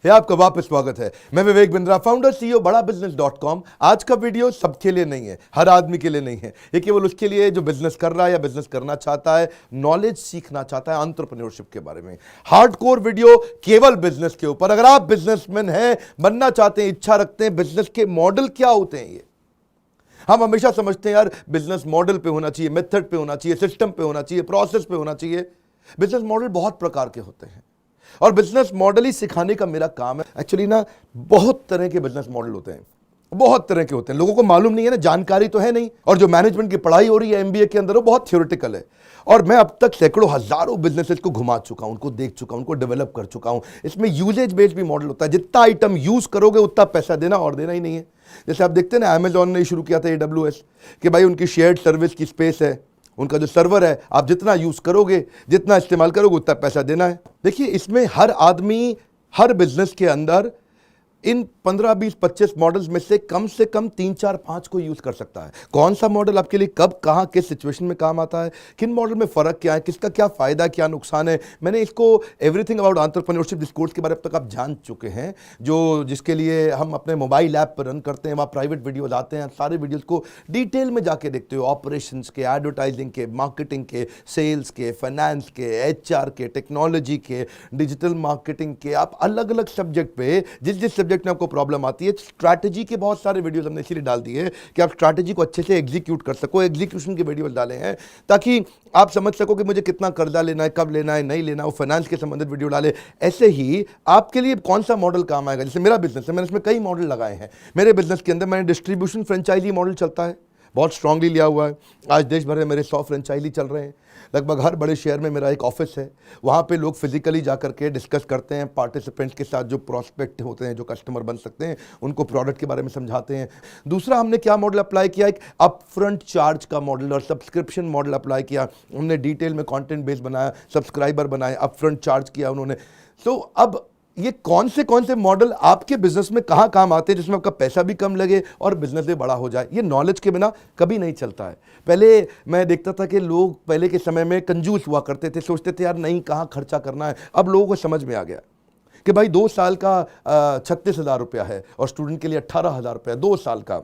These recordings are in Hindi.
आपका वापस स्वागत है। मैं विवेक बिंद्रा, फाउंडर सीईओ बड़ा बिजनेस.com। आज का वीडियो सबके लिए नहीं है, हर आदमी के लिए नहीं है। ये केवल उसके लिए जो बिजनेस कर रहा है या बिजनेस करना चाहता है, नॉलेज सीखना चाहता है एंटरप्रेन्योरशिप के बारे में। हार्डकोर वीडियो केवल बिजनेस के ऊपर। अगर आप बिजनेसमैन हैं, बनना चाहते हैं, इच्छा रखते हैं, बिजनेस के मॉडल क्या होते हैं, ये हम हमेशा समझते हैं यार बिजनेस मॉडल पे होना चाहिए, मेथड पे होना चाहिए, सिस्टम पे होना चाहिए, प्रोसेस पे होना चाहिए। बिजनेस मॉडल बहुत प्रकार के होते हैं और बिजनेस मॉडल ही सिखाने का मेरा काम है। एक्चुअली ना बहुत तरह के बिजनेस मॉडल होते हैं, बहुत तरह के होते हैं। लोगों को मालूम नहीं है ना, जानकारी तो है नहीं। और जो मैनेजमेंट की पढ़ाई हो रही है एमबीए के अंदर, वो बहुत थ्योरेटिकल है। और मैं अब तक सैकड़ों हजारों बिजनेसेस को घुमा चुका हूं, उनको देख चुका हूं, उनको डेवलप कर चुका हूं। इसमें यूजेज बेस्ड भी मॉडल होता है। जितना आइटम यूज करोगे उतना पैसा देना, और देना ही नहीं है। जैसे आप देखते हैं ना, अमेजॉन ने शुरू किया था AWS कि भाई उनकी शेयर्ड सर्विस की स्पेस है, उनका जो सर्वर है, आप जितना यूज करोगे, जितना इस्तेमाल करोगे, उतना पैसा देना है। देखिए, इसमें हर आदमी हर बिजनेस के अंदर इन 15, 20, 25 मॉडल्स में से कम 3, 4, 5 को यूज कर सकता है। कौन सा मॉडल आपके लिए कब, कहां, किस सिचुएशन में काम आता है, किन मॉडल में फर्क क्या है, किसका क्या फायदा, क्या नुकसान है। मैंने इसको everything about entrepreneurship this course के बारे में तक आप जान चुके हैं, जिसके लिए हम अपने मोबाइल ऐप पर रन करते हैं। वहाँ प्राइवेट वीडियोज आते हैं, सारे वीडियोज को डिटेल में जाके देखते हो। ऑपरेशंस के, एडवर्टाइजिंग के, मार्केटिंग के, सेल्स के, फाइनेंस के, HR के, टेक्नोलॉजी के, डिजिटल मार्केटिंग के। आप अलग अलग सब्जेक्ट पे, जिस सब्जेक्ट में आपको प्रॉब्लम आती है, स्ट्रैटेजी के बहुत सारे वीडियोस हमने इसीलिए डाल दिए कि आप स्ट्रैटेजी को अच्छे से एग्जीक्यूट कर सको। एग्जीक्यूशन के वीडियोस डाले हैं ताकि आप समझ सको कि मुझे कितना कर्जा लेना है, कब लेना है, नहीं लेना, वो फाइनेंस के संबंधित वीडियो डाले। ऐसे ही आपके लिए कौन सा मॉडल काम आएगा। जैसे मेरा बिजनेस है, मैंने इसमें कई मॉडल लगाए हैं। मेरे बिजनेस के अंदर मैंने डिस्ट्रीब्यूशन फ्रेंचाइजी मॉडल चलता है, बहुत स्ट्रांगली लिया हुआ है। आज देश भर में मेरे 100 फ्रेंचाइजी चल रहे हैं। लगभग हर बड़े शहर में मेरा एक ऑफिस है। वहाँ पे लोग फिजिकली जाकर के डिस्कस करते हैं पार्टिसिपेंट्स के साथ, जो प्रोस्पेक्ट होते हैं, जो कस्टमर बन सकते हैं, उनको प्रोडक्ट के बारे में समझाते हैं। दूसरा, हमने क्या मॉडल अप्लाई किया, एक अपफ्रंट चार्ज का मॉडल और सब्सक्रिप्शन मॉडल अप्लाई किया। हमने डिटेल में कंटेंट बेस बनाया, सब्सक्राइबर बनाए, अपफ्रंट चार्ज किया उन्होंने। तो अब ये कौन से मॉडल आपके बिजनेस में कहां काम आते हैं, जिसमें आपका पैसा भी कम लगे और बिजनेस भी बड़ा हो जाए। ये नॉलेज के बिना कभी नहीं चलता है। पहले मैं देखता था कि लोग पहले के समय में कंजूस हुआ करते थे, सोचते थे यार नहीं, कहां खर्चा करना है। अब लोगों को समझ में आ गया कि भाई 2 साल का 36,000 रुपया है और स्टूडेंट के लिए 18,000 रुपया, 2 साल का।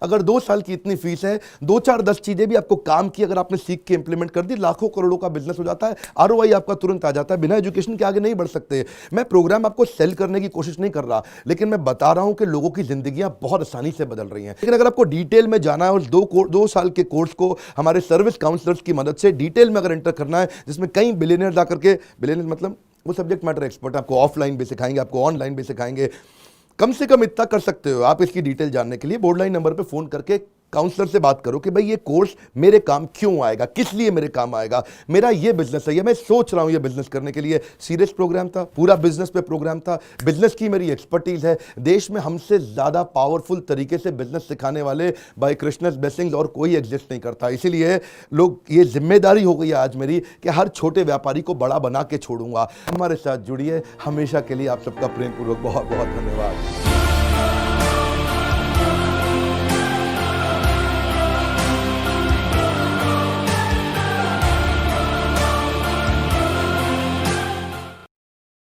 अगर 2 साल की इतनी फीस है, 2, 4, 10 चीजें भी आपको काम की अगर आपने सीख के इंप्लीमेंट कर दी, लाखों करोड़ों का बिजनेस हो जाता है। ROI आपका तुरंत आ जाता है। बिना एजुकेशन के आगे नहीं बढ़ सकते। मैं प्रोग्राम आपको सेल करने की कोशिश नहीं कर रहा, लेकिन मैं बता रहा हूं कि लोगों की जिंदगियां बहुत आसानी से बदल रही हैं। लेकिन अगर आपको डिटेल में जाना है और 2 साल के कोर्स को हमारे सर्विस काउंसलर्स की मदद से डिटेल में अगर एंटर करना है, जिसमें कई बिलियनियर जाकर के, बिलियनियर मतलब वो सब्जेक्ट मैटर एक्सपर्ट आपको ऑफलाइन भी सिखाएंगे, आपको ऑनलाइन भी सिखाएंगे। कम से कम इतना कर सकते हो आप। इसकी डिटेल जानने के लिए बोर्ड लाइन नंबर पे फोन करके काउंसलर से बात करो कि भाई ये कोर्स मेरे काम क्यों आएगा, किस लिए मेरे काम आएगा, मेरा ये बिजनेस है, ये मैं सोच रहा हूं ये बिजनेस करने के लिए। सीरियस प्रोग्राम था, पूरा बिजनेस पे प्रोग्राम था। बिजनेस की मेरी एक्सपर्टीज है। देश में हमसे ज्यादा पावरफुल तरीके से बिजनेस सिखाने वाले बाय कृष्णस ब्लेसिंग्स और कोई एग्जिस्ट नहीं करता। इसीलिए लोग, ये जिम्मेदारी हो गई है आज मेरी कि हर छोटे व्यापारी को बड़ा बना के छोड़ूंगा। हमारे साथ जुड़िए। हमेशा के लिए आप सबका प्रेम पूर्वक बहुत बहुत धन्यवाद।